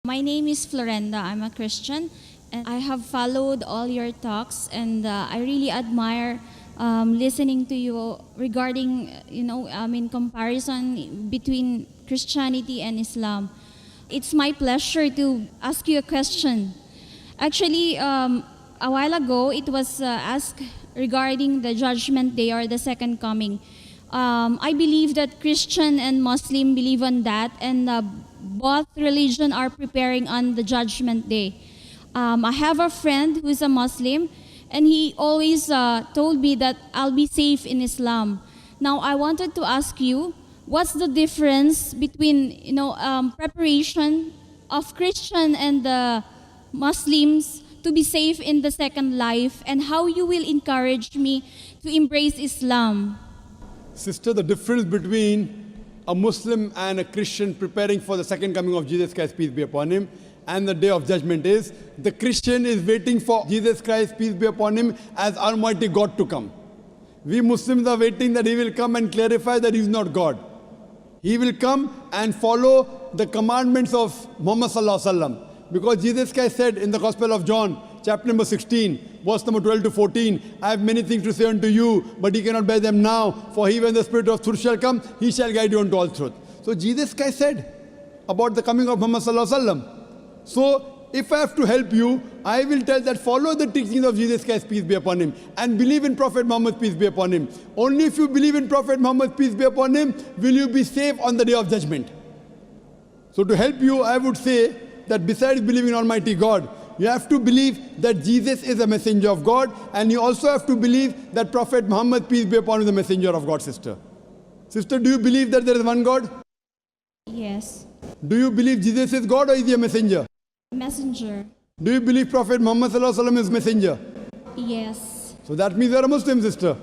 My name is Florenda. I'm a Christian, and I have followed all your talks, and I really admire listening to you regarding, in comparison between Christianity and Islam. It's my pleasure to ask you a question. Actually, a while ago, it was asked regarding the Judgment Day or the Second Coming. I believe that Christian and Muslim believe on that, and both religion are preparing on the Judgment Day. I have a friend who is a Muslim, and he always told me that I'll be safe in Islam. Now, I wanted to ask you, what's the difference between preparation of Christian and the Muslims to be safe in the second life, and how you will encourage me to embrace Islam? Sister, the difference between a Muslim and a Christian preparing for the second coming of Jesus Christ, peace be upon him, and the day of judgment is, the Christian is waiting for Jesus Christ, peace be upon him, as Almighty God to come. We Muslims are waiting that he will come and clarify that he is not God. He will come and follow the commandments of Muhammad sallallahu alaihi wasallam. Because Jesus Christ said in the Gospel of John, chapter number 16, verse number 12 to 14, I have many things to say unto you, but ye cannot bear them now, for he, when the Spirit of truth shall come, he shall guide you unto all truth. So Jesus Christ said about the coming of Muhammad sallallahu alaihi wasallam. So if I have to help you, I will tell that follow the teachings of Jesus Christ, peace be upon him, and believe in Prophet Muhammad, peace be upon him. Only if you believe in Prophet Muhammad, peace be upon him, will you be safe on the day of judgment. So to help you, I would say that besides believing in Almighty God, you have to believe that Jesus is a messenger of God, and you also have to believe that Prophet Muhammad, peace be upon him, is the messenger of God, sister. Sister, do you believe that there is one God? Yes. Do you believe Jesus is God, or is he a messenger? Messenger. Do you believe Prophet Muhammad sallallahu alaihi wasallam is messenger? Yes. So that means you are a Muslim, sister.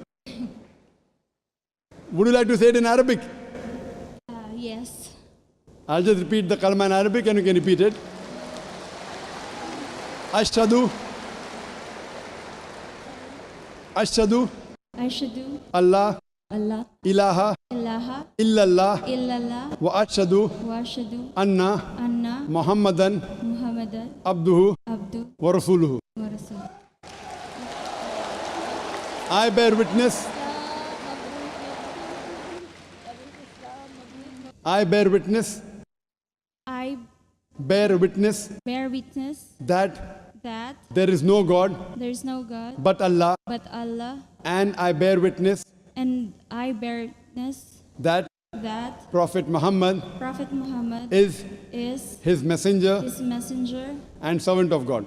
Would you like to say it in Arabic? Yes. I'll just repeat the kalma in Arabic and you can repeat it. Ashhadu Allah ilaha illallah wa ashhadu anna Muhammadan abduhu wa rasuluhu. I bear witness that there is no God but Allah, and I bear witness that Prophet Muhammad is his messenger and servant of God.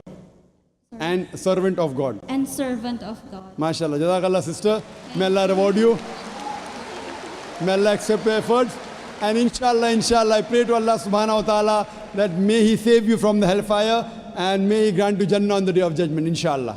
And servant of God. MashaAllah. Jazakallah, sister. May Allah reward you. May Allah accept your efforts. And inshallah, I pray to Allah subhanahu wa ta'ala that may he save you from the hellfire and may he grant you Jannah on the day of judgment, inshallah.